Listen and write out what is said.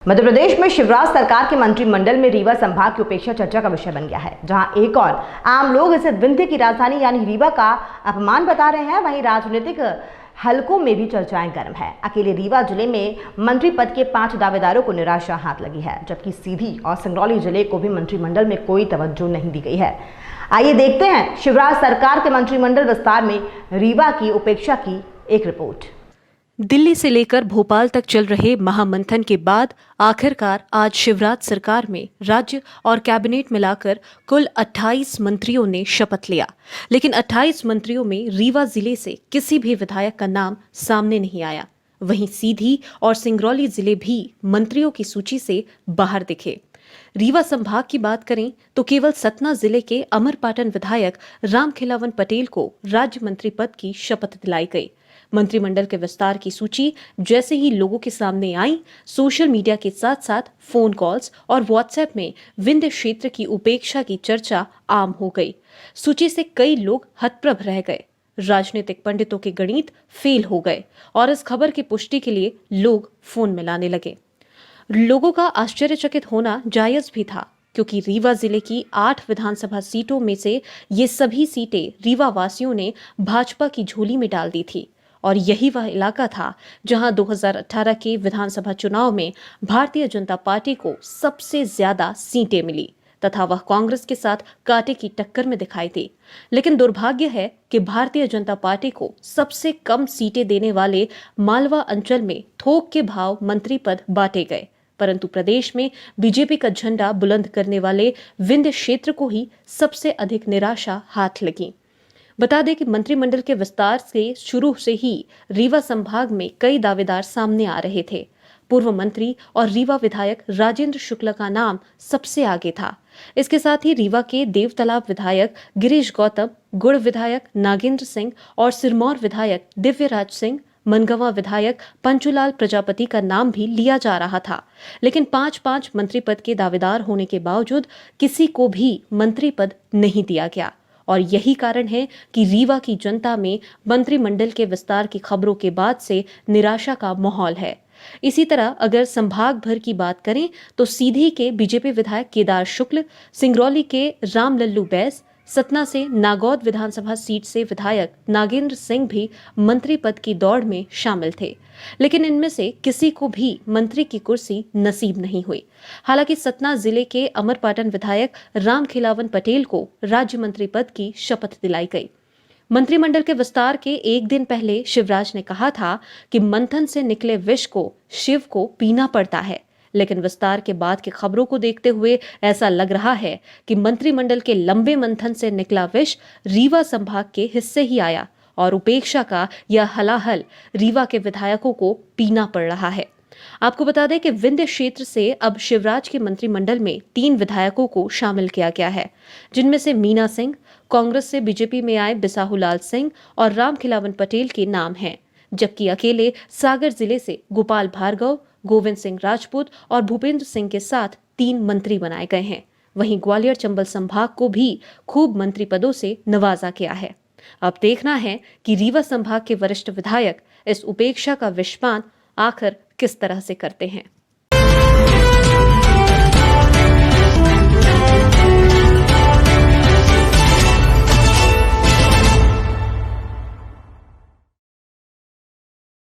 मध्य प्रदेश में शिवराज सरकार के मंत्रिमंडल में रीवा संभाग की उपेक्षा चर्चा का विषय बन गया है। जहां एक और आम लोग इसे विंध्य की राजधानी यानी रीवा का अपमान बता रहे हैं, वहीं राजनीतिक हलकों में भी चर्चाएं गर्म है। अकेले रीवा जिले में मंत्री पद के 5 दावेदारों को निराशा हाथ लगी है, जबकि सीधी और सिंगरौली जिले को भी मंत्रिमंडल में कोई तवज्जो नहीं दी गई है। आइए देखते हैं शिवराज सरकार के मंत्रिमंडल विस्तार में रीवा की उपेक्षा की एक रिपोर्ट। दिल्ली से लेकर भोपाल तक चल रहे महामंथन के बाद आखिरकार आज शिवराज सरकार में राज्य और कैबिनेट मिलाकर कुल 28 मंत्रियों ने शपथ लिया। लेकिन 28 मंत्रियों में रीवा जिले से किसी भी विधायक का नाम सामने नहीं आया। वहीं सीधी और सिंगरौली जिले भी मंत्रियों की सूची से बाहर दिखे। रीवा संभाग की बात करें तो केवल सतना जिले के अमरपाटन विधायक रामखिलावन पटेल को राज्य मंत्री पद की शपथ दिलाई गई। मंत्रिमंडल के विस्तार की सूची जैसे ही लोगों के सामने आई, सोशल मीडिया के साथ साथ फोन कॉल्स और व्हाट्सएप में विंध्य क्षेत्र की उपेक्षा की चर्चा आम हो गई। सूची से कई लोग हतप्रभ रह गए। राजनीतिक पंडितों के गणित फेल हो गए और इस खबर की पुष्टि के लिए लोग फोन मिलाने लगे। लोगों का आश्चर्यचकित होना जायज भी था, क्योंकि रीवा जिले की 8 विधानसभा सीटों में से ये सभी सीटें रीवा वासियों ने भाजपा की झोली में डाल दी थी। और यही वह इलाका था जहां 2018 के विधानसभा चुनाव में भारतीय जनता पार्टी को सबसे ज्यादा सीटें मिली तथा वह कांग्रेस के साथ कांटे की टक्कर में दिखाई दी। लेकिन दुर्भाग्य है कि भारतीय जनता पार्टी को सबसे कम सीटें देने वाले मालवा अंचल में थोक के भाव मंत्री पद बांटे गए, परंतु प्रदेश में बीजेपी का झंडा बुलंद करने वाले विंध्य क्षेत्र को ही सबसे अधिक निराशा हाथ लगी। बता दें कि मंत्रिमंडल के विस्तार से शुरू से ही रीवा संभाग में कई दावेदार सामने आ रहे थे। पूर्व मंत्री और रीवा विधायक राजेंद्र शुक्ला का नाम सबसे आगे था। इसके साथ ही रीवा के देवतालाब विधायक गिरीश गौतम, गुड़ विधायक नागेंद्र सिंह और सिरमौर विधायक दिव्यराज सिंह, मनगवा विधायक पंचूलाल प्रजापति का नाम भी लिया जा रहा था। लेकिन 5-5 मंत्री पद के दावेदार होने के बावजूद किसी को भी मंत्री पद नहीं दिया गया। और यही कारण है कि रीवा की जनता में मंत्रिमंडल के विस्तार की खबरों के बाद से निराशा का माहौल है। इसी तरह अगर संभाग भर की बात करें तो सीधी के बीजेपी विधायक केदार शुक्ल, सिंगरौली के रामलल्लू बैस, सतना से नागौद विधानसभा सीट से विधायक नागेंद्र सिंह भी मंत्री पद की दौड़ में शामिल थे। लेकिन इनमें से किसी को भी मंत्री की कुर्सी नसीब नहीं हुई। हालांकि सतना जिले के अमरपाटन विधायक रामखिलावन पटेल को राज्य मंत्री पद की शपथ दिलाई गई। मंत्रिमंडल के विस्तार के एक दिन पहले शिवराज ने कहा था कि मंथन से निकले विष को शिव को पीना पड़ता है। लेकिन विस्तार के बाद की खबरों को देखते हुए ऐसा लग रहा है कि मंत्रिमंडल के लंबे मंथन से निकला विष रीवा संभाग के हिस्से ही आया और उपेक्षा का यह हलाहल रीवा के विधायकों को पीना पड़ रहा है। आपको बता दें कि विंध्य क्षेत्र से अब शिवराज के मंत्रिमंडल में 3 विधायकों को शामिल किया गया है, जिनमें से मीना सिंह, कांग्रेस से बीजेपी में आए बिसाहुलाल सिंह और रामखिलावन पटेल के नाम हैं, जबकि अकेले सागर जिले से गोपाल भार्गव, गोविंद सिंह राजपूत और भूपेंद्र सिंह के साथ 3 मंत्री बनाए गए हैं। वहीं ग्वालियर चंबल संभाग को भी खूब मंत्री पदों से नवाजा गया है। अब देखना है कि रीवा संभाग के वरिष्ठ विधायक इस उपेक्षा का विषपान आखिर किस तरह से करते हैं।